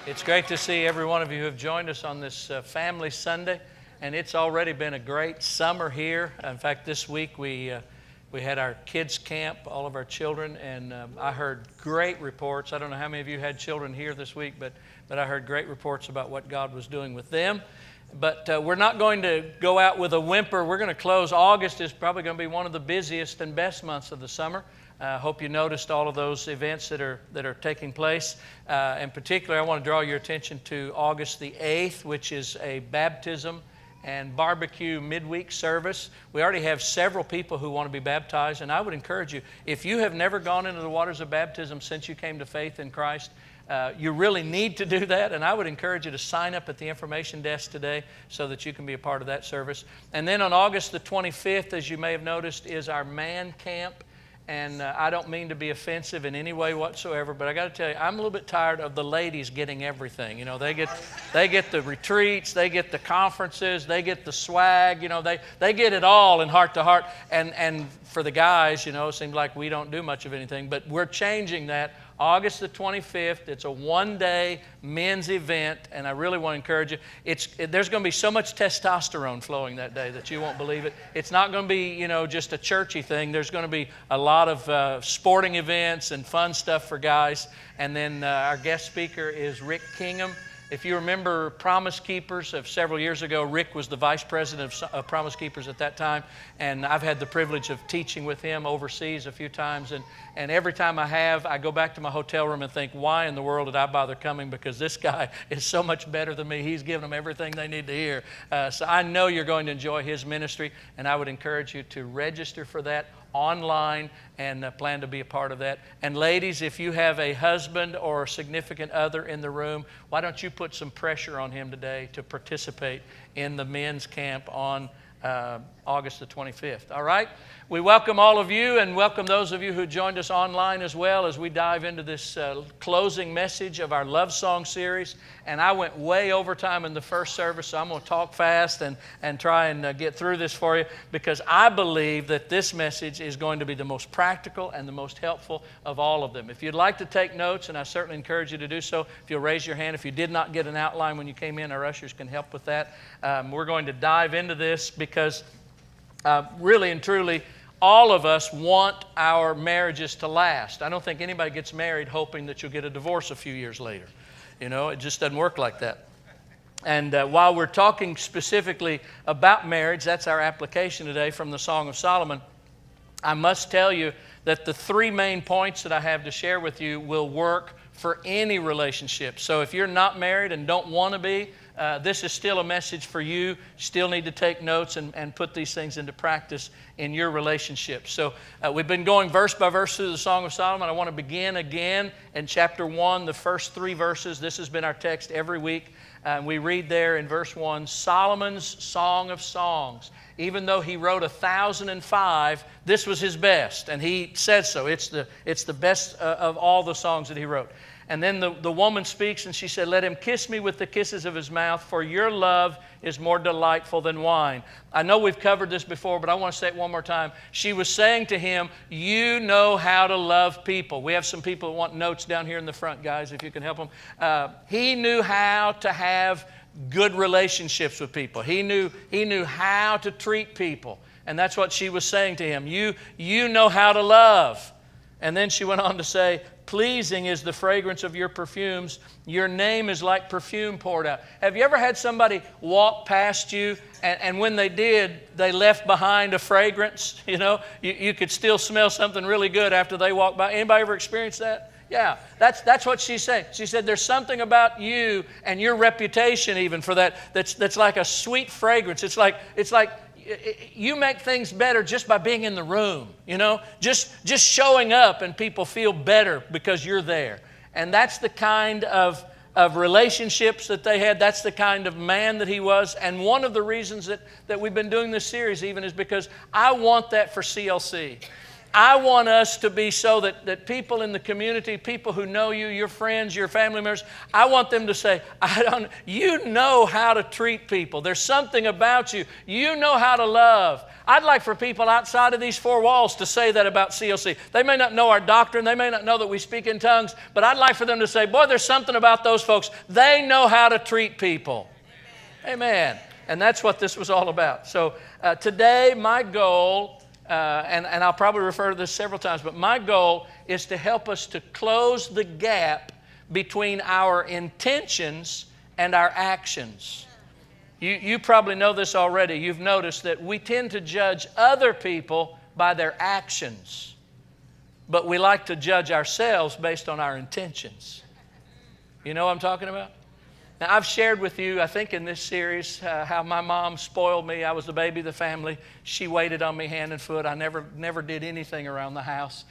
It's great to see every one of you who have joined us on this Family Sunday, and it's already been a great summer here. In fact, this week we had our kids camp, all of our children, and I heard great reports. I don't know how many of you had children here this week, but I heard great reports about what God was doing with them. But we're not going to go out with a whimper. We're going to close. August is probably going to be one of the busiest and best months of the summer. I hope you noticed all of those events that are taking place. In particular, I want to draw your attention to August the 8th, which is a baptism and barbecue midweek service. We already have several people who want to be baptized, and I would encourage you, if you have never gone into the waters of baptism since you came to faith in Christ, you really need to do that, and I would encourage you to sign up at the information desk today so that you can be a part of that service. And then on August the 25th, as you may have noticed, is our man camp. And I don't mean to be offensive in any way whatsoever, but I got to tell you, I'm a little bit tired of the ladies getting everything. You know, they get the retreats, they get the conferences, they get the swag. You know, they get it all in Heart to Heart. And for the guys, you know, it seems like we don't do much of anything. But we're changing that. August the 25th, it's a one-day men's event, and I really want to encourage you. There's going to be so much testosterone flowing that day that you won't believe it. It's not going to be, you know, just a churchy thing. There's going to be a lot of sporting events and fun stuff for guys. And then our guest speaker is Rick Kingham. If you remember Promise Keepers of several years ago, Rick was the vice president of Promise Keepers at that time, and I've had the privilege of teaching with him overseas a few times, and every time I go back to my hotel room and think, why in the world did I bother coming? Because this guy is so much better than me. He's giving them everything they need to hear. So I know you're going to enjoy his ministry, and I would encourage you to register for that online and plan to be a part of that. And ladies, if you have a husband or a significant other in the room, why don't you put some pressure on him today to participate in the men's camp on August the 25th. All right? We welcome all of you and welcome those of you who joined us online as well as we dive into this closing message of our love song series. And I went way over time in the first service, so I'm going to talk fast and try and get through this for you, because I believe that this message is going to be the most practical and the most helpful of all of them. If you'd like to take notes, and I certainly encourage you to do so, if you'll raise your hand. If you did not get an outline when you came in, our ushers can help with that. We're going to dive into this because really and truly, all of us want our marriages to last. I don't think anybody gets married hoping that you'll get a divorce a few years later. You know, it just doesn't work like that. And while we're talking specifically about marriage, that's our application today from the Song of Solomon, I must tell you that the three main points that I have to share with you will work for any relationship. So if you're not married and don't want to be, this is still a message for you. You still need to take notes and put these things into practice in your relationship. So we've been going verse by verse through the Song of Solomon. I want to begin again in chapter 1, the first 3 verses. This has been our text every week. We read there in verse 1, Solomon's Song of Songs. Even though he wrote 1,005, this was his best, and he said so. It's the best of all the songs that he wrote. And then the woman speaks, and she said, let him kiss me with the kisses of his mouth, for your love is more delightful than wine. I know we've covered this before, but I want to say it one more time. She was saying to him, you know how to love people. We have some people that want notes down here in the front, guys, if you can help them. He knew how to have good relationships with people. He knew how to treat people. And that's what she was saying to him. You know how to love. And then she went on to say, pleasing is the fragrance of your perfumes. Your name is like perfume poured out. Have you ever had somebody walk past you and when they did, they left behind a fragrance? You know, you could still smell something really good after they walked by. Anybody ever experienced that? Yeah, that's what she's saying. She said there's something about you and your reputation even for that's like a sweet fragrance. It's like you make things better just by being in the room, you know, just showing up and people feel better because you're there. And that's the kind of relationships that they had. That's the kind of man that he was. And one of the reasons that we've been doing this series even is because I want that for CLC. I want us to be so that people in the community, people who know you, your friends, your family members, I want them to say, you know how to treat people. There's something about you. You know how to love. I'd like for people outside of these four walls to say that about CLC. They may not know our doctrine. They may not know that we speak in tongues. But I'd like for them to say, boy, there's something about those folks. They know how to treat people. Amen. And that's what this was all about. So today, my goal, and I'll probably refer to this several times, but my goal is to help us to close the gap between our intentions and our actions. You probably know this already. You've noticed that we tend to judge other people by their actions, but we like to judge ourselves based on our intentions. You know what I'm talking about? Now, I've shared with you, I think in this series, how my mom spoiled me. I was the baby of the family. She waited on me hand and foot. I never did anything around the house.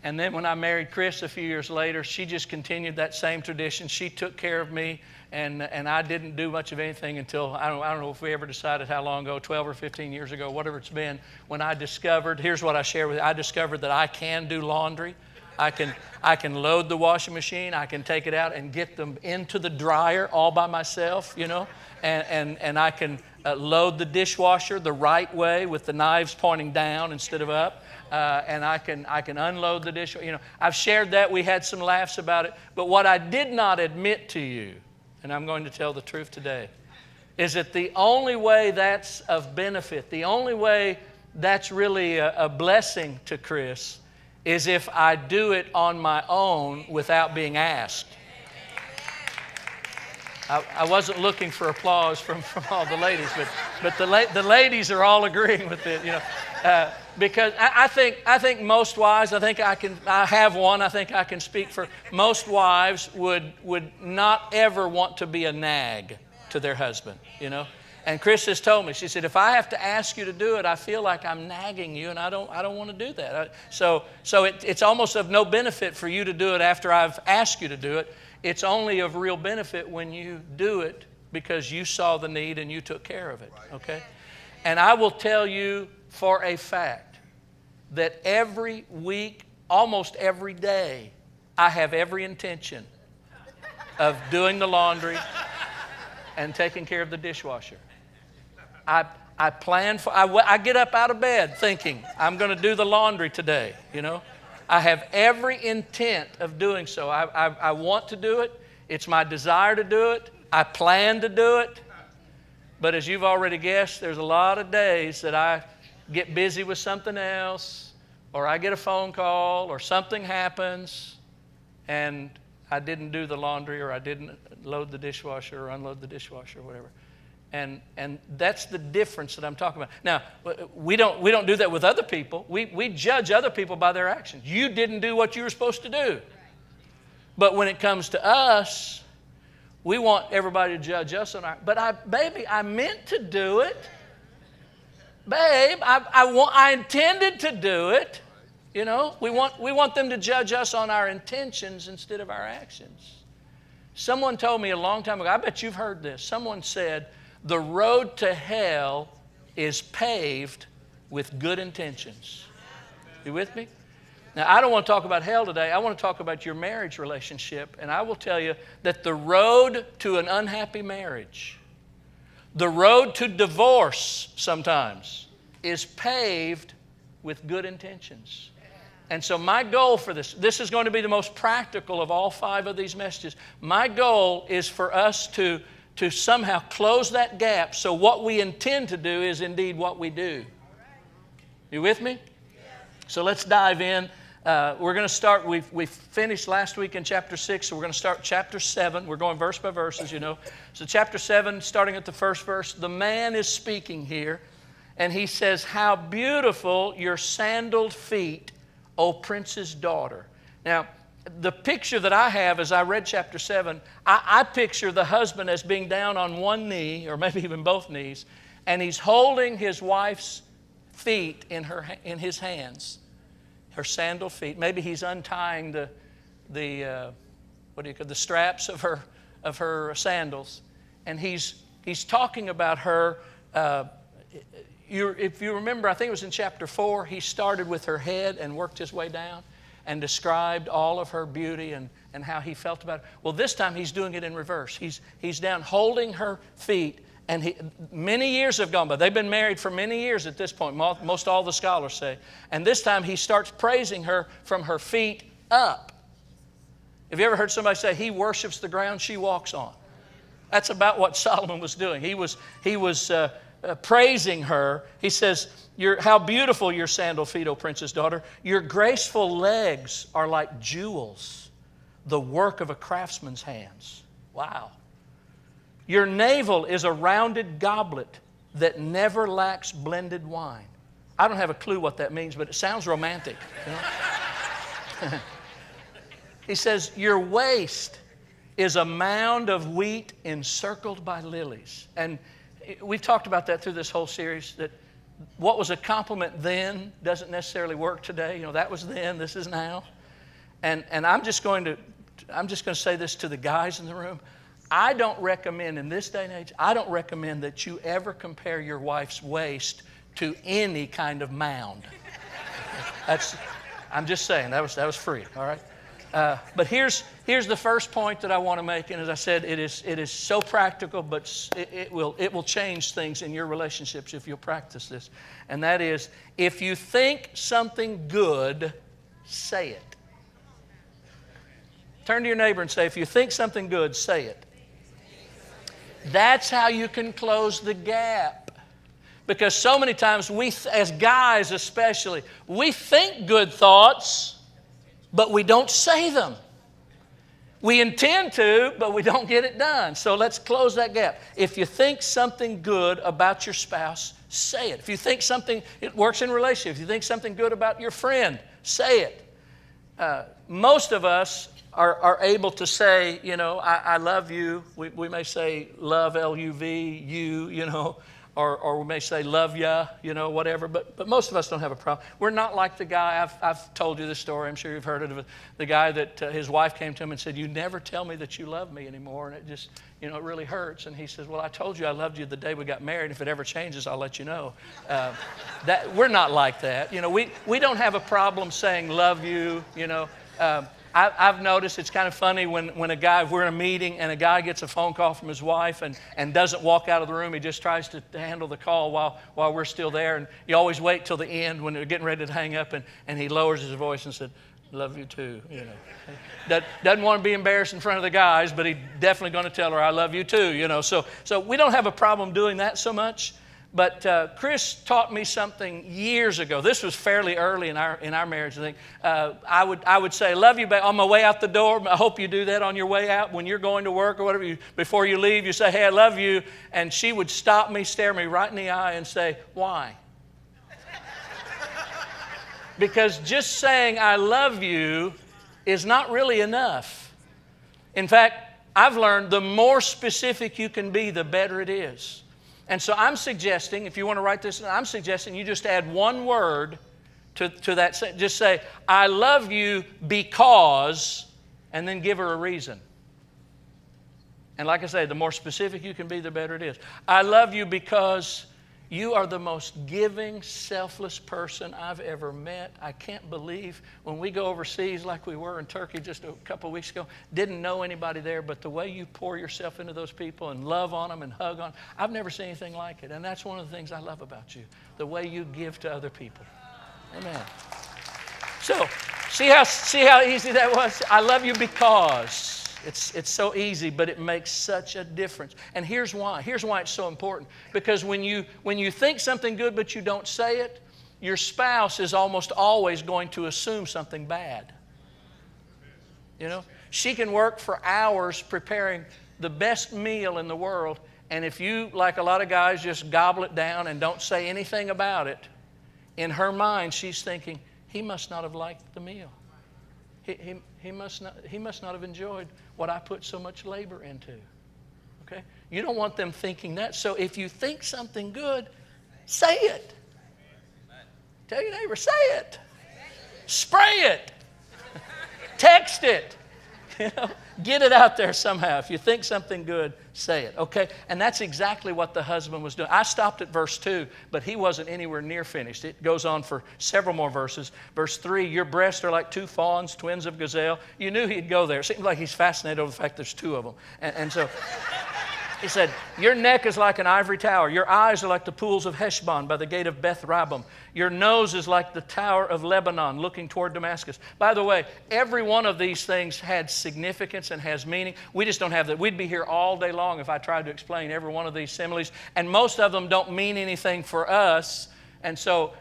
And then when I married Chris a few years later, she just continued that same tradition. She took care of me, and I didn't do much of anything until, I don't know if we ever decided how long ago, 12 or 15 years ago, whatever it's been, when I discovered, here's what I share with you, I discovered that I can do laundry. I can load the washing machine. I can take it out and get them into the dryer all by myself, you know. And I can load the dishwasher the right way with the knives pointing down instead of up. And I can unload the dishwasher. You know, I've shared that. We had some laughs about it. But what I did not admit to you, and I'm going to tell the truth today, is that the only way that's of benefit, the only way that's really a blessing to Chris, is if I do it on my own without being asked. I wasn't looking for applause from all the ladies, but the ladies are all agreeing with it, you know, because I think most wives, I have one. I think I can speak for most wives would not ever want to be a nag to their husband, you know. And Chris has told me, she said, if I have to ask you to do it, I feel like I'm nagging you, and I don't want to do that. So it's almost of no benefit for you to do it after I've asked you to do it. It's only of real benefit when you do it because you saw the need and you took care of it, okay? And I will tell you for a fact that every week, almost every day, I have every intention of doing the laundry and taking care of the dishwasher. I plan for, I get up out of bed thinking, I'm going to do the laundry today, you know. I have every intent of doing so. I want to do it. It's my desire to do it. I plan to do it. But as you've already guessed, there's a lot of days that I get busy with something else, or I get a phone call, or something happens, and I didn't do the laundry, or I didn't load the dishwasher or unload the dishwasher or whatever. And that's the difference that I'm talking about. Now, we don't do that with other people. We judge other people by their actions. You didn't do what you were supposed to do. But when it comes to us, we want everybody to judge us on our, but baby, I meant to do it. Babe, I intended to do it. You know, we want them to judge us on our intentions instead of our actions. Someone told me a long time ago, I bet you've heard this. Someone said, the road to hell is paved with good intentions. You with me? Now, I don't want to talk about hell today. I want to talk about your marriage relationship. And I will tell you that the road to an unhappy marriage, the road to divorce sometimes, is paved with good intentions. And so my goal for this is going to be the most practical of all 5 of these messages. My goal is for us to somehow close that gap so what we intend to do is indeed what we do. You with me? So let's dive in. We're going to start, we finished last week in chapter 6, so we're going to start chapter 7. We're going verse by verse, as you know. So chapter 7, starting at the first verse, the man is speaking here, and he says, how beautiful your sandaled feet, O prince's daughter. Now, the picture that I have as I read chapter 7, I picture the husband as being down on one knee, or maybe even both knees, and he's holding his wife's feet in his hands, her sandal feet. Maybe he's untying the straps of her sandals, and he's talking about her. if you remember, I think it was in chapter 4, he started with her head and worked his way down and described all of her beauty and how he felt about it. Well, this time he's doing it in reverse. He's down holding her feet, and many years have gone by. They've been married for many years at this point, most all the scholars say. And this time he starts praising her from her feet up. Have you ever heard somebody say, he worships the ground she walks on? That's about what Solomon was doing. He was praising her. He says, how beautiful your sandal feet, O princess daughter. Your graceful legs are like jewels, the work of a craftsman's hands. Wow. Your navel is a rounded goblet that never lacks blended wine. I don't have a clue what that means, but it sounds romantic. You know? He says, your waist is a mound of wheat encircled by lilies. And we've talked about that through this whole series, that what was a compliment then doesn't necessarily work today. You know, that was then, this is now. And I'm just going to say this to the guys in the room. I don't recommend, in this day and age, I don't recommend that you ever compare your wife's waist to any kind of mound. I'm just saying, that was free, all right? But here's the first point that I want to make, and as I said, it is so practical, but it will change things in your relationships if you'll practice this. And that is, if you think something good, say it. Turn to your neighbor and say, if you think something good, say it. That's how you can close the gap. Because so many times we, as guys especially, we think good thoughts, but we don't say them. We intend to, but we don't get it done. So let's close that gap. If you think something good about your spouse, say it. If you think something, it works in relationships. If you think something good about your friend, say it. Most of us are able to say, you know, I love you. We may say love, L-U-V, you know, or we may say love ya, you know, whatever. But most of us don't have a problem. We're not like the guy, I've told you this story, I'm sure you've heard it, of the guy that his wife came to him and said, you never tell me that you love me anymore, and it just, you know, it really hurts. And he says, well, I told you I loved you the day we got married. If it ever changes, I'll let you know. We're not like that. You know, we don't have a problem saying love you, you know. I've noticed it's kind of funny when we're in a meeting and a guy gets a phone call from his wife and doesn't walk out of the room. He just tries to handle the call while we're still there. And you always wait till the end when they're getting ready to hang up, and he lowers his voice and said, love you too, you know. Doesn't want to be embarrassed in front of the guys, but he's definitely going to tell her, I love you too, you know. So we don't have a problem doing that so much. But Chris taught me something years ago. This was fairly early in our marriage, I think. I would say, love you, babe, on my way out the door. I hope you do that on your way out when you're going to work or whatever. Before you leave, you say, hey, I love you. And she would stop me, stare me right in the eye and say, why? Because just saying I love you is not really enough. In fact, I've learned the more specific you can be, the better it is. And so I'm suggesting, if you want to write this, I'm suggesting you just add one word to that. Just say, I love you because, and then give her a reason. And like I say, the more specific you can be, the better it is. I love you because you are the most giving, selfless person I've ever met. I can't believe when we go overseas like we were in Turkey just a couple of weeks ago, didn't know anybody there, but the way you pour yourself into those people and love on them and hug on them, I've never seen anything like it. And that's one of the things I love about you, the way you give to other people. Amen. So, see how easy that was? I love you because. It's so easy, but it makes such a difference. And here's why. Here's why it's so important. Because when you think something good but you don't say it, your spouse is almost always going to assume something bad. You know? She can work for hours preparing the best meal in the world, and if you, like a lot of guys, just gobble it down and don't say anything about it, in her mind she's thinking, he must not have liked the meal. He must not have enjoyed what I put so much labor into. Okay? You don't want them thinking that. So if you think something good, say it. Tell your neighbor, say it. Spray it. Text it. You know? Get it out there somehow. If you think something good, say it, okay? And that's exactly what the husband was doing. I stopped at verse 2, but he wasn't anywhere near finished. It goes on for several more verses. Verse 3, your breasts are like two fawns, twins of gazelle. You knew he'd go there. It seems like he's fascinated over the fact there's two of them. And so he said, your neck is like an ivory tower. Your eyes are like the pools of Heshbon by the gate of Beth Rabbam. Your nose is like the tower of Lebanon looking toward Damascus. By the way, every one of these things had significance and has meaning. We just don't have that. We'd be here all day long if I tried to explain every one of these similes. And most of them don't mean anything for us. And so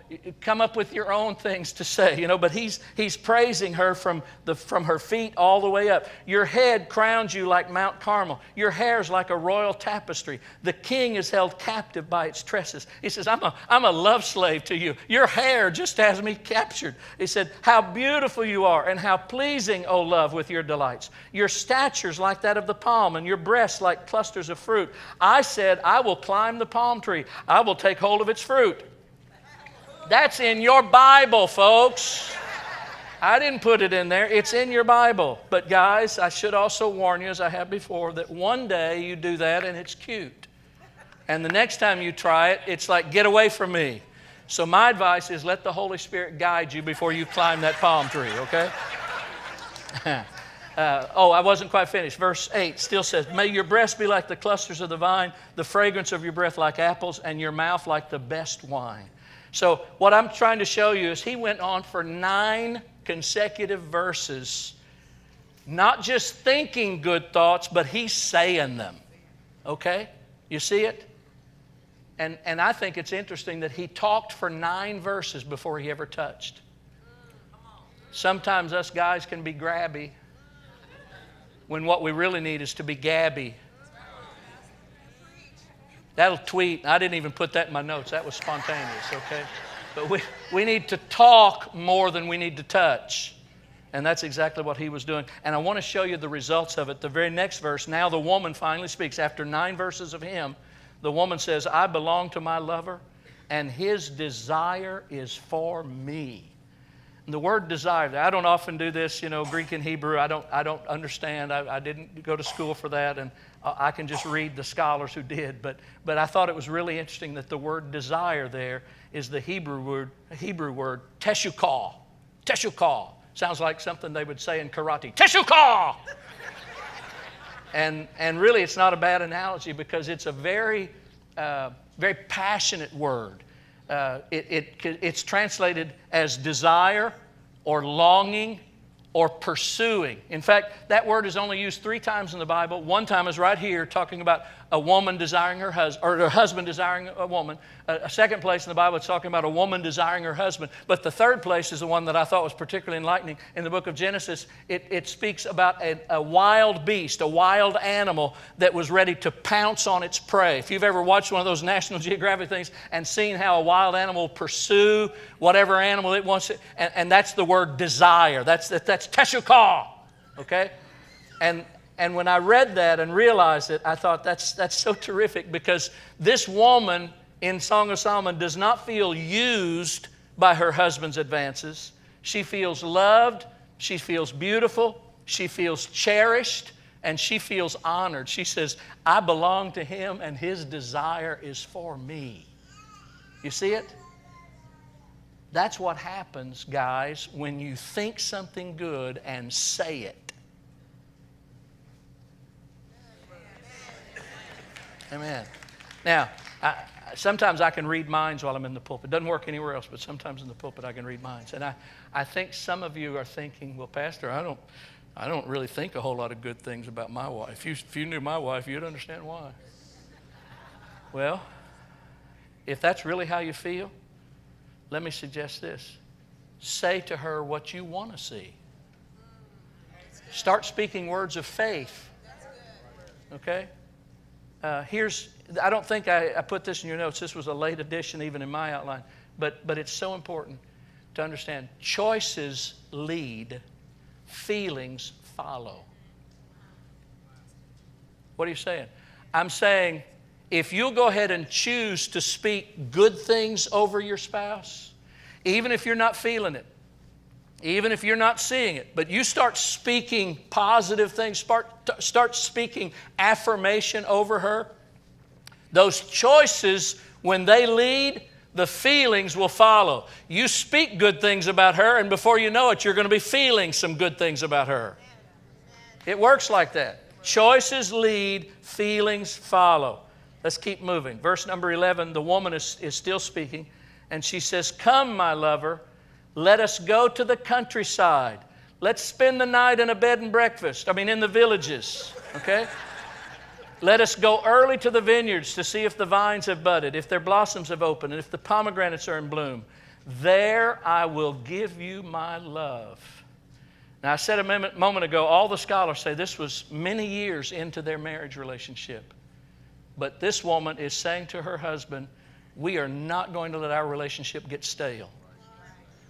come up with your own things to say, but he's praising her from her feet all the way up. Your head crowns you like Mount Carmel. Your hair's like a royal tapestry. The king is held captive by its tresses. He says, I'm a love slave to you. Your hair just has me captured. He said, how beautiful you are and how pleasing, O love, with your delights. Your stature's like that of the palm and your breasts like clusters of fruit. I said, I will climb the palm tree. I will take hold of its fruit. That's in your Bible, folks. I didn't put it in there. It's in your Bible. But guys, I should also warn you, as I have before, that one day you do that and it's cute. And the next time you try it, it's like, get away from me. So my advice is let the Holy Spirit guide you before you climb that palm tree, okay? I wasn't quite finished. Verse 8 still says, may your breasts be like the clusters of the vine, the fragrance of your breath like apples, and your mouth like the best wine. So what I'm trying to show you is he went on for 9 consecutive verses, not just thinking good thoughts, but he's saying them. Okay? You see it? And I think it's interesting that he talked for 9 verses before he ever touched. Sometimes us guys can be grabby when what we really need is to be gabby. That'll tweet. I didn't even put that in my notes. That was spontaneous, okay? But we need to talk more than we need to touch. And that's exactly what he was doing. And I want to show you the results of it. The very next verse, now the woman finally speaks. After 9 verses of him, the woman says, I belong to my lover, and his desire is for me. And the word desire, I don't often do this, Greek and Hebrew. I don't understand. I didn't go to school for that, and I can just read the scholars who did. But I thought it was really interesting that the word desire there is the Hebrew word teshukah. Teshukah. Sounds like something they would say in karate. Teshukah! And really it's not a bad analogy because it's a very passionate word. It's translated as desire or longing or pursuing. In fact, that word is only used 3 times in the Bible. One time is right here talking about a woman desiring her husband, or a husband desiring a woman. A second place in the Bible, it's talking about a woman desiring her husband. But the third place is the one that I thought was particularly enlightening. In the book of Genesis, it speaks about a wild beast, a wild animal that was ready to pounce on its prey. If you've ever watched one of those National Geographic things and seen how a wild animal pursue whatever animal it wants, and that's the word desire. That's teshukah, okay? And when I read that and realized it, I thought that's so terrific because this woman in Song of Solomon does not feel used by her husband's advances. She feels loved, she feels beautiful, she feels cherished, and she feels honored. She says, I belong to him and his desire is for me. You see it? That's what happens, guys, when you think something good and say it. Amen. Now, sometimes I can read minds while I'm in the pulpit. It doesn't work anywhere else, but sometimes in the pulpit I can read minds. And I think some of you are thinking, well, Pastor, I don't really think a whole lot of good things about my wife. If you knew my wife, you'd understand why. Well, if that's really how you feel, let me suggest this. Say to her what you want to see. Start speaking words of faith. Okay? I don't think I put this in your notes. This was a late addition even in my outline. But it's so important to understand. Choices lead, feelings follow. What are you saying? I'm saying if you'll go ahead and choose to speak good things over your spouse, even if you're not feeling it, even if you're not seeing it, but you start speaking positive things, start speaking affirmation over her, those choices, when they lead, the feelings will follow. You speak good things about her, and before you know it, you're going to be feeling some good things about her. It works like that. Choices lead, feelings follow. Let's keep moving. Verse number 11, the woman is still speaking, and she says, "Come, my lover, let us go to the countryside. Let's spend the night in a bed and breakfast." In the villages, okay? "Let us go early to the vineyards to see if the vines have budded, if their blossoms have opened, and if the pomegranates are in bloom. There I will give you my love." Now, I said a moment ago, all the scholars say this was many years into their marriage relationship. But this woman is saying to her husband, we are not going to let our relationship get stale.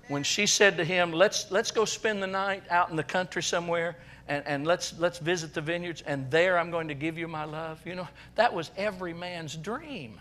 When she said to him, let's go spend the night out in the country somewhere, and let's visit the vineyards, and there I'm going to give you my love. That was every man's dream.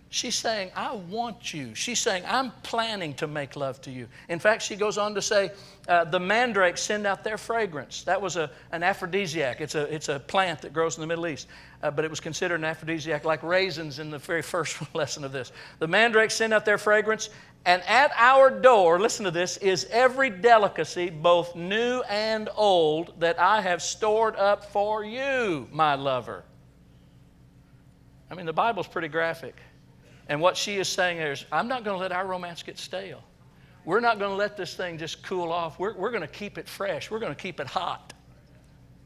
She's saying, I want you. She's saying, I'm planning to make love to you. In fact, she goes on to say, the mandrakes send out their fragrance. That was an aphrodisiac. It's a plant that grows in the Middle East. But it was considered an aphrodisiac, like raisins in the very first lesson of this. The mandrakes send out their fragrance, and at our door, listen to this, is every delicacy, both new and old, that I have stored up for you, my lover. The Bible's pretty graphic. And what she is saying there is, I'm not going to let our romance get stale. We're not going to let this thing just cool off. We're going to keep it fresh. We're going to keep it hot.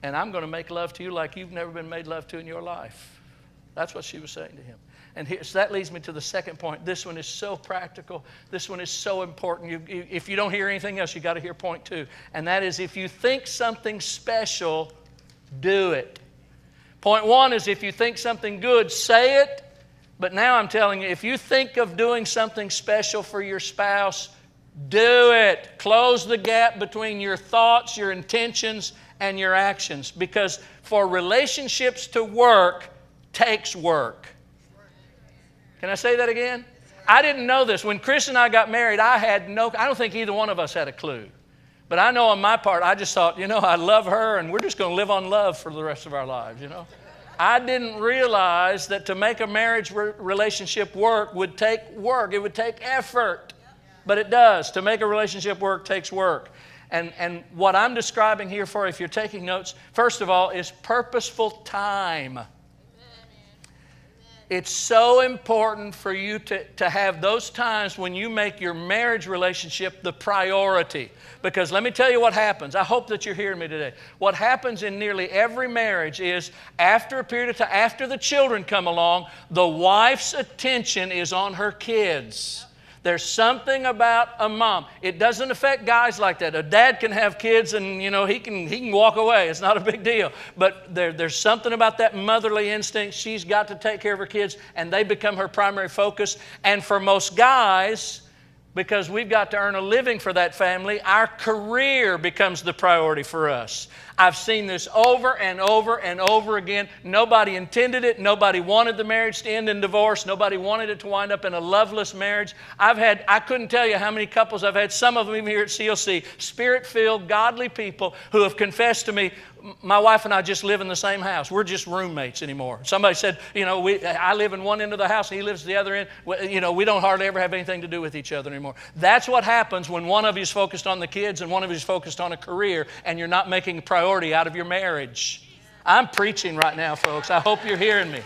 And I'm going to make love to you like you've never been made love to in your life. That's what she was saying to him. And so that leads me to the second point. This one is so practical. This one is so important. If you don't hear anything else, you got to hear point 2. And that is, if you think something special, do it. Point 1 is, if you think something good, say it. But now I'm telling you, if you think of doing something special for your spouse, do it. Close the gap between your thoughts, your intentions, and your actions. Because for relationships to work, takes work. Can I say that again? I didn't know this. When Chris and I got married, I don't think either one of us had a clue. But I know on my part, I just thought, I love her, and we're just going to live on love for the rest of our lives, I didn't realize that to make a marriage relationship work would take work. It would take effort. But it does. To make a relationship work takes work. And what I'm describing here for, if you're taking notes, first of all, is purposeful time. It's so important for you to have those times when you make your marriage relationship the priority. Because let me tell you what happens. I hope that you're hearing me today. What happens in nearly every marriage is, after a period of time, after the children come along, the wife's attention is on her kids. There's something about a mom. It doesn't affect guys like that. A dad can have kids and, he can walk away. It's not a big deal. But there's something about that motherly instinct. She's got to take care of her kids, and they become her primary focus. And for most guys, because we've got to earn a living for that family, our career becomes the priority for us. I've seen this over and over and over again. Nobody intended it. Nobody wanted the marriage to end in divorce. Nobody wanted it to wind up in a loveless marriage. I couldn't tell you how many couples I've had, some of them even here at CLC, spirit-filled, godly people who have confessed to me, my wife and I just live in the same house. We're just roommates anymore. Somebody said, I live in one end of the house and he lives at the other end. We don't hardly ever have anything to do with each other anymore. That's what happens when one of you is focused on the kids and one of you is focused on a career, and you're not making a priority out of your marriage. I'm preaching right now, folks. I hope you're hearing me.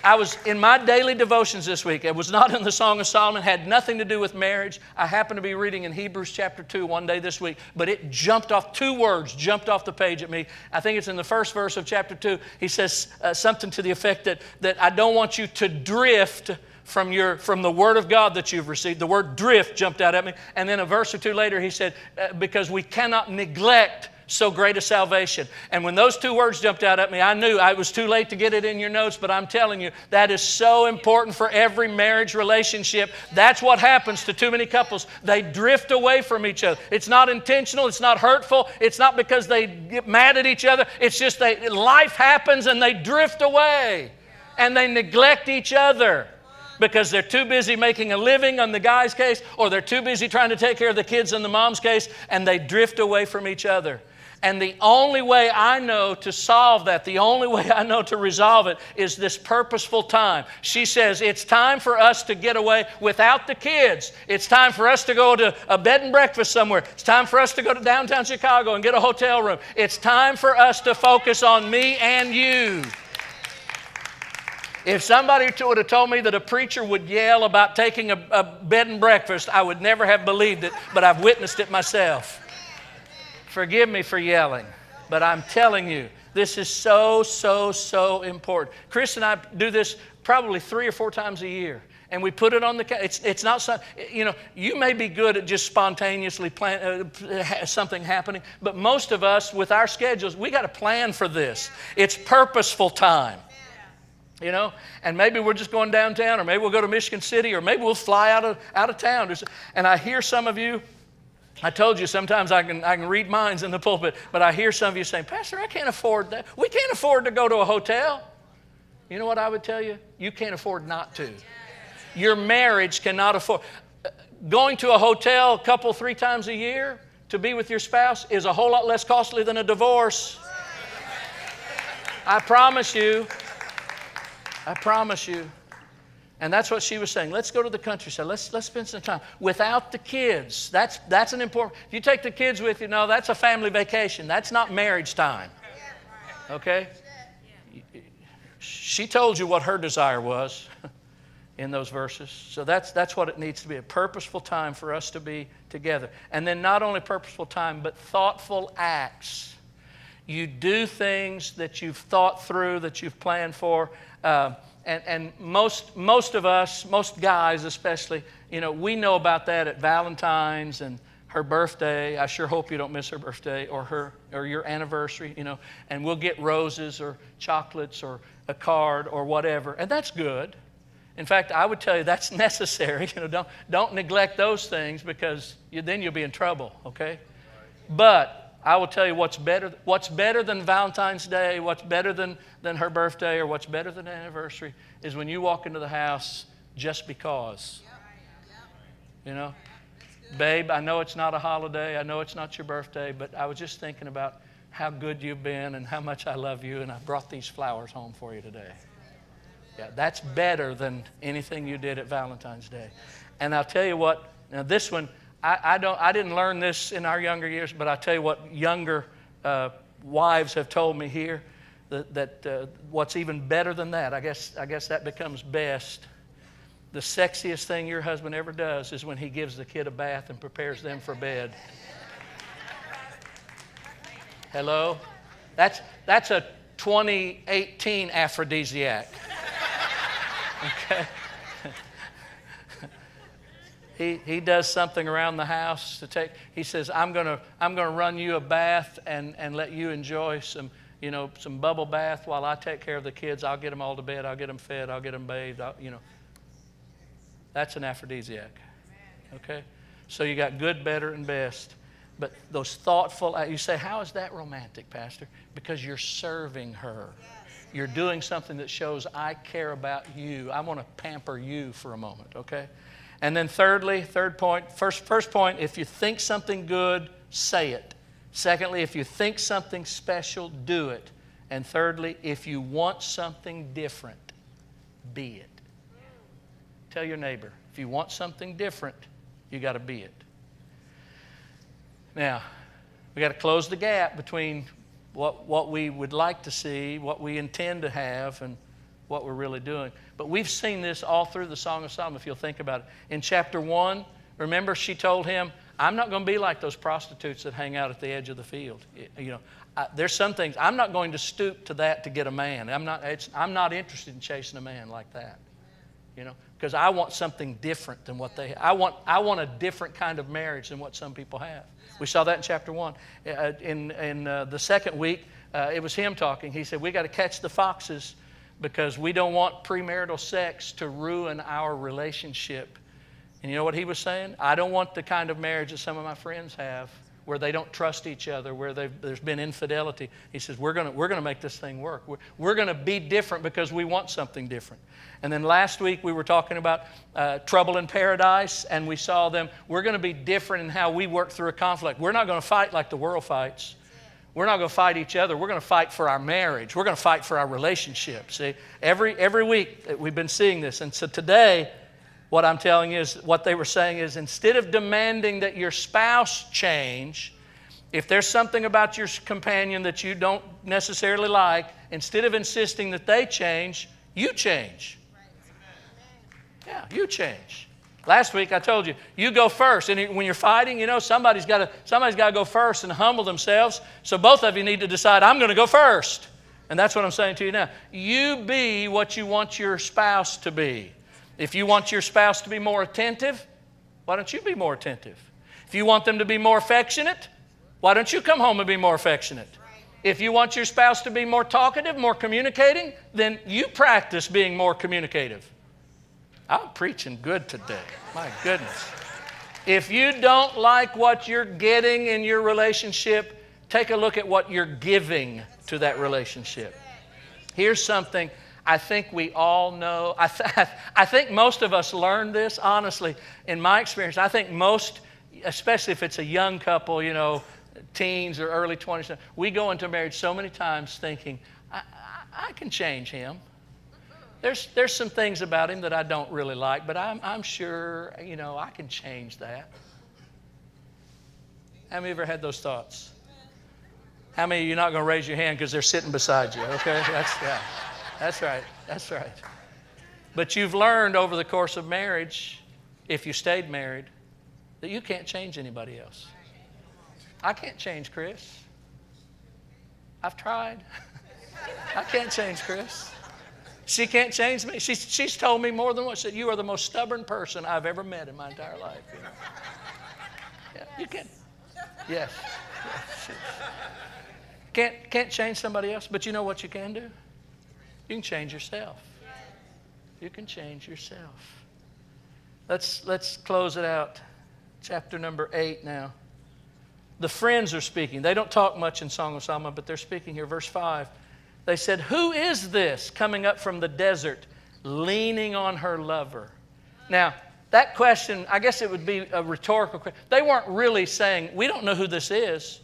I was in my daily devotions this week. It was not in the Song of Solomon, had nothing to do with marriage. I happened to be reading in Hebrews chapter 2 one day this week, but it jumped off, 2 words jumped off the page at me. I think it's in the first verse of chapter 2. He says something to the effect that I don't want you to drift from the Word of God that you've received. The word drift jumped out at me. And then a verse or 2 later, he said, because we cannot neglect so great a salvation. And when those 2 words jumped out at me, I knew it was too late to get it in your notes, but I'm telling you, that is so important for every marriage relationship. That's what happens to too many couples. They drift away from each other. It's not intentional. It's not hurtful. It's not because they get mad at each other. It's just life happens and they drift away and they neglect each other. because they're too busy making a living on the guy's case, or they're too busy trying to take care of the kids in the mom's case, and they drift away from each other. And the only way I know to solve that, the only way I know to resolve it, is this purposeful time. She says, it's time for us to get away without the kids. It's time for us to go to a bed and breakfast somewhere. It's time for us to go to downtown Chicago and get a hotel room. It's time for us to focus on me and you. If somebody would have told me that a preacher would yell about taking a bed and breakfast, I would never have believed it, but I've witnessed it myself. Forgive me for yelling, but I'm telling you, this is so, so, so important. Chris and I do this probably 3 or 4 times a year, and we put it on the. It's not some, you may be good at just spontaneously plan something happening, but most of us with our schedules, we got to plan for this. It's purposeful time. And maybe we're just going downtown, or maybe we'll go to Michigan City, or maybe we'll fly out of town. And I hear some of you. I told you sometimes I can read minds in the pulpit, but I hear some of you saying, Pastor, I can't afford that. We can't afford to go to a hotel. You know what I would tell you? You can't afford not to. Your marriage cannot afford. Going to a hotel a couple, 3 times a year to be with your spouse is a whole lot less costly than a divorce. I promise you. I promise you. And that's what she was saying. Let's go to the countryside. Let's spend some time without the kids. That's an important. If you take the kids with you, no, that's a family vacation. That's not marriage time. Okay? She told you what her desire was in those verses. So that's what it needs to be, a purposeful time for us to be together. And then not only purposeful time, but thoughtful acts. You do things that you've thought through, that you've planned for. And most of us, most guys especially, we know about that at Valentine's and her birthday. I sure hope you don't miss her birthday or your anniversary, and we'll get roses or chocolates or a card or whatever, and that's good. In fact, I would tell you that's necessary. Don't neglect those things, because then you'll be in trouble, okay? But I will tell you what's better than Valentine's Day, what's better than her birthday, or what's better than an anniversary, is when you walk into the house just because. Babe, I know it's not a holiday, I know it's not your birthday, but I was just thinking about how good you've been and how much I love you, and I brought these flowers home for you today. Yeah, that's better than anything you did at Valentine's Day. And I'll tell you what, now this one, I didn't learn this in our younger years, but I'll tell you what younger wives have told me here, that what's even better than that, I guess that becomes best. The sexiest thing your husband ever does is when he gives the kid a bath and prepares them for bed. Hello? That's a 2018 aphrodisiac. Okay? He does something around the house he says, I'm gonna run you a bath and let you enjoy some bubble bath while I take care of the kids. I'll get them all to bed, I'll get them fed, I'll get them bathed, That's an aphrodisiac. Okay? So you got good, better, and best. But those thoughtful, you say, how is that romantic, Pastor? Because you're serving her. You're doing something that shows I care about you. I want to pamper you for a moment, okay? And then thirdly, third point, first point, if you think something good, say it. Secondly, if you think something special, do it. And thirdly, if you want something different, be it. Tell your neighbor, if you want something different, you got to be it. Now, we got to close the gap between what we would like to see, what we intend to have, and what we're really doing. But we've seen this all through the Song of Solomon, if you'll think about it. In chapter 1, remember she told him, I'm not going to be like those prostitutes that hang out at the edge of the field. There's some things, I'm not going to stoop to that to get a man. I'm not interested in chasing a man like that. Because I want something different than what they have. I want a different kind of marriage than what some people have. We saw that in chapter 1. In the second week, it was him talking. He said, we got to catch the foxes because we don't want premarital sex to ruin our relationship. And you know what he was saying? I don't want the kind of marriage that some of my friends have where they don't trust each other, where there's been infidelity. He says, we're going to make this thing work. We're going to be different because we want something different. And then last week we were talking about trouble in paradise, and we saw them. We're going to be different in how we work through a conflict. We're not going to fight like the world fights. We're not going to fight each other. We're going to fight for our marriage. We're going to fight for our relationship. See, every week we've been seeing this. And so today, what I'm telling you is, what they were saying is, instead of demanding that your spouse change, if there's something about your companion that you don't necessarily like, instead of insisting that they change, you change. Yeah, you change. Last week I told you, you go first. And when you're fighting, somebody's got to go first and humble themselves. So both of you need to decide, I'm going to go first. And that's what I'm saying to you now. You be what you want your spouse to be. If you want your spouse to be more attentive, why don't you be more attentive? If you want them to be more affectionate, why don't you come home and be more affectionate? If you want your spouse to be more talkative, more communicating, then you practice being more communicative. I'm preaching good today. My goodness. If you don't like what you're getting in your relationship, take a look at what you're giving to that relationship. Here's something I think we all know. I think most of us learn this, honestly, in my experience. I think most, especially if it's a young couple, teens or early 20s, we go into marriage so many times thinking, I can change him. There's some things about him that I don't really like, but I'm sure, I can change that. How many of you ever had those thoughts? How many of you are not going to raise your hand because they're sitting beside you? Okay, that's right. That's right. But you've learned over the course of marriage, if you stayed married, that you can't change anybody else. I can't change Chris. I've tried. I can't change Chris. She can't change me. She's told me more than once that you are the most stubborn person I've ever met in my entire life. Yeah, you can. Yes. Can't change somebody else, but you know what you can do? You can change yourself. You can change yourself. Let's close it out. Chapter number 8 now. The friends are speaking. They don't talk much in Song of Solomon, but they're speaking here. Verse 5. They said, who is this coming up from the desert, leaning on her lover? Now, that question, I guess it would be a rhetorical question. They weren't really saying, we don't know who this is.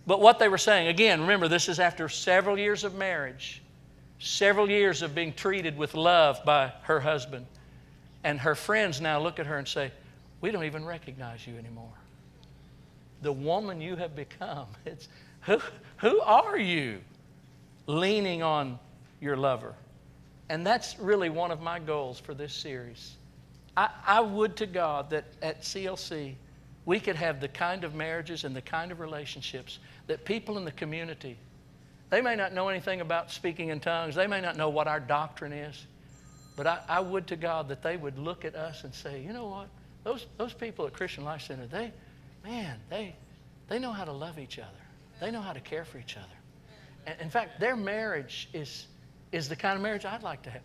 But what they were saying, again, remember, this is after several years of marriage, several years of being treated with love by her husband. And her friends now look at her and say, we don't even recognize you anymore. The woman you have become, who are you? Leaning on your lover. And that's really one of my goals for this series. I would to God that at CLC we could have the kind of marriages and the kind of relationships that people in the community, they may not know anything about speaking in tongues, they may not know what our doctrine is, but I would to God that they would look at us and say, you know what, those people at Christian Life Center, they know how to love each other. They know how to care for each other. In fact, their marriage is the kind of marriage I'd like to have.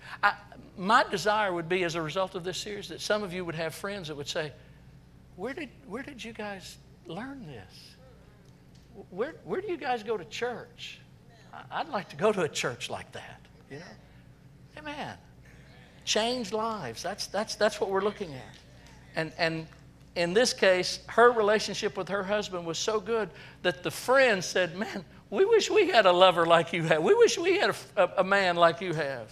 My desire would be, as a result of this series, that some of you would have friends that would say, where did you guys learn this? Where do you guys go to church? I'd like to go to a church like that. Amen. Change lives. That's what we're looking at. And in this case, her relationship with her husband was so good that the friends said, man, we wish we had a lover like you have. We wish we had a man like you have.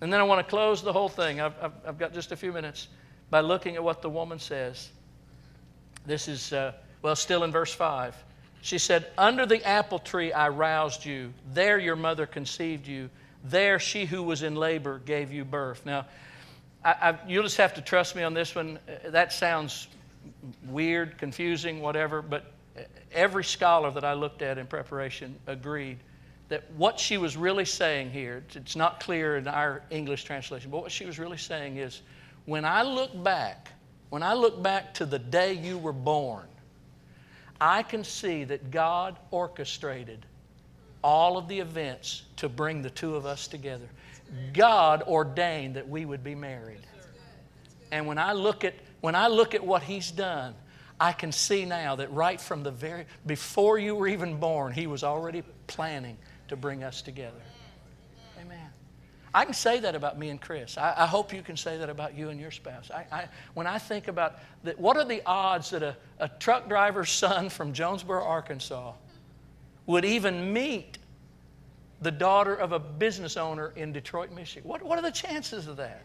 And then I want to close the whole thing. I've got just a few minutes by looking at what the woman says. This is, still in verse 5. She said, under the apple tree I roused you. There your mother conceived you. There she who was in labor gave you birth. Now, you'll just have to trust me on this one. That sounds weird, confusing, whatever, but every scholar that I looked at in preparation agreed that what she was really saying here, it's not clear in our English translation, but what she was really saying is, when I look back to the day you were born, I can see that God orchestrated all of the events to bring the two of us together. God ordained that we would be married. And when I look at what He's done, I can see now that right from before you were even born, He was already planning to bring us together. Amen. I can say that about me and Chris. I hope you can say that about you and your spouse. When I think about that, what are the odds that a truck driver's son from Jonesboro, Arkansas would even meet the daughter of a business owner in Detroit, Michigan? What are the chances of that?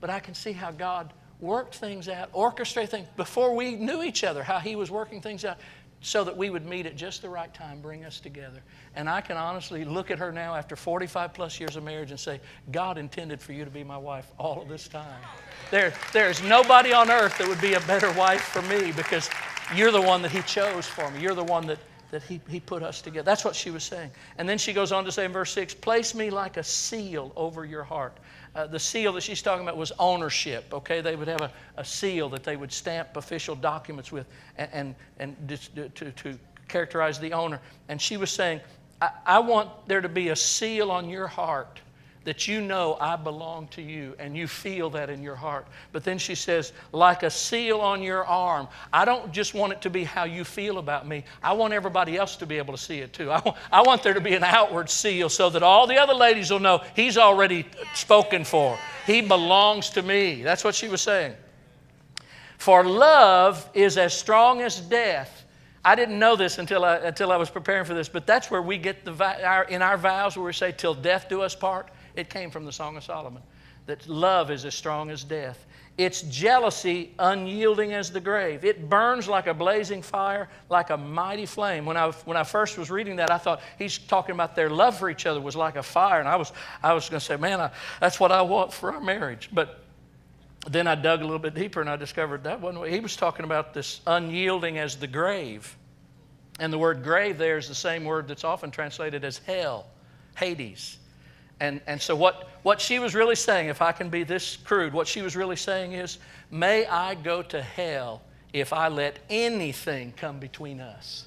But I can see how God worked things out, orchestrated things before we knew each other, how He was working things out so that we would meet at just the right time, bring us together. And I can honestly look at her now after 45 plus years of marriage and say, God intended for you to be my wife all of this time. There's nobody on earth that would be a better wife for me, because you're the one that He chose for me. You're the one that he put us together. That's what she was saying. And then she goes on to say in verse 6, place me like a seal over your heart. The seal that she's talking about was ownership, okay? They would have a seal that they would stamp official documents with and to characterize the owner. And she was saying, I want there to be a seal on your heart that you know I belong to you, and you feel that in your heart. But then she says, like a seal on your arm. I don't just want it to be how you feel about me. I want everybody else to be able to see it too. I want there to be an outward seal so that all the other ladies will know he's already spoken for. He belongs to me. That's what she was saying. For love is as strong as death. I didn't know this until I was preparing for this, but that's where we get in our vows where we say, till death do us part. It came from the Song of Solomon, that love is as strong as death. Its jealousy unyielding as the grave. It burns like a blazing fire, like a mighty flame. When I first was reading that, I thought he's talking about their love for each other was like a fire. And I was going to say, man, that's what I want for our marriage. But then I dug a little bit deeper and I discovered that wasn't what he was talking about, this unyielding as the grave. And the word grave there is the same word that's often translated as hell, Hades. And so what she was really saying, if I can be this crude, what she was really saying is, may I go to hell if I let anything come between us.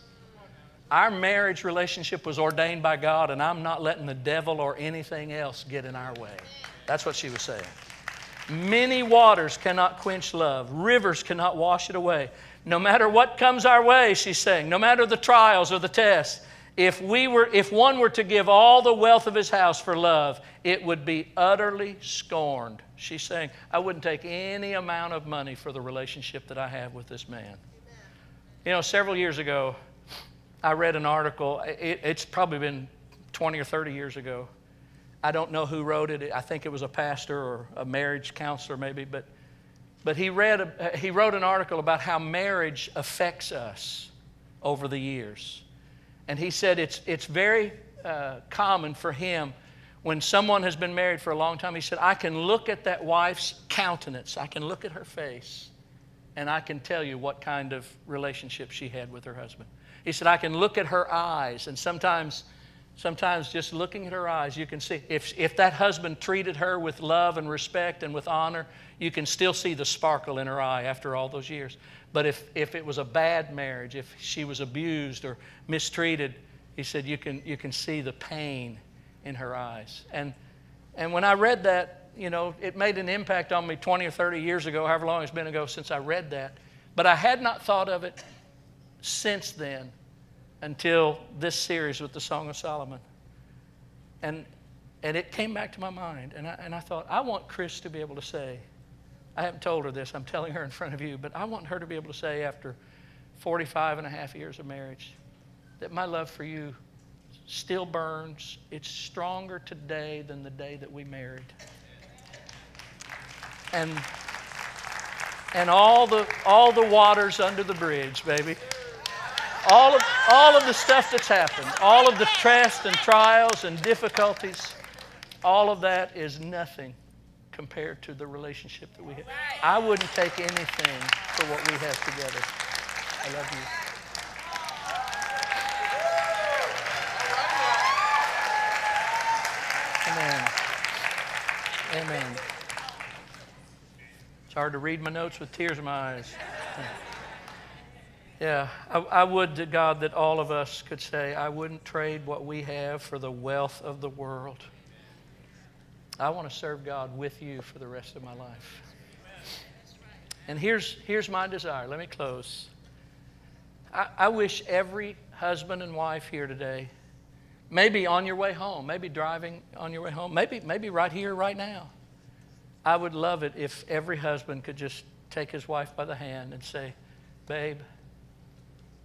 Our marriage relationship was ordained by God, and I'm not letting the devil or anything else get in our way. That's what she was saying. Many waters cannot quench love. Rivers cannot wash it away. No matter what comes our way, she's saying, no matter the trials or the tests, if one were to give all the wealth of his house for love, it would be utterly scorned. She's saying, I wouldn't take any amount of money for the relationship that I have with this man. You know, several years ago, I read an article. It's probably been 20 or 30 years ago. I don't know who wrote it. I think it was a pastor or a marriage counselor maybe. But he wrote an article about how marriage affects us over the years. And he said it's very common for him when someone has been married for a long time. He said, I can look at that wife's countenance. I can look at her face, and I can tell you what kind of relationship she had with her husband. He said, I can look at her eyes, and sometimes just looking at her eyes, you can see if that husband treated her with love and respect and with honor, you can still see the sparkle in her eye after all those years. But if it was a bad marriage, if she was abused or mistreated, he said you can see the pain in her eyes. And when I read that, you know, it made an impact on me 20 or 30 years ago, however long it's been ago since I read that. But I had not thought of it since then until this series with the Song of Solomon. And it came back to my mind. And I thought, I want Chris to be able to say, I haven't told her this, I'm telling her in front of you, but I want her to be able to say after 45 and a half years of marriage that my love for you still burns. It's stronger today than the day that we married. And all the waters under the bridge, baby. All of the stuff that's happened, all of the tests and trials and difficulties, all of that is nothing compared to the relationship that we have. I wouldn't take anything for what we have together. I love you. Amen. Amen. It's hard to read my notes with tears in my eyes. Yeah, I would to God that all of us could say, I wouldn't trade what we have for the wealth of the world. I want to serve God with you for the rest of my life. And here's my desire. Let me close. I wish every husband and wife here today, maybe on your way home, maybe driving on your way home, maybe right here, right now. I would love it if every husband could just take his wife by the hand and say, babe,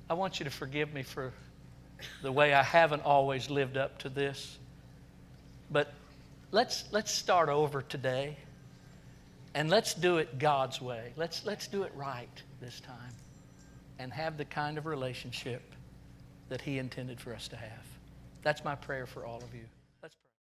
I want you to forgive me for the way I haven't always lived up to this. But let's start over today, and let's do it God's way. Let's do it right this time and have the kind of relationship that He intended for us to have. That's my prayer for all of you.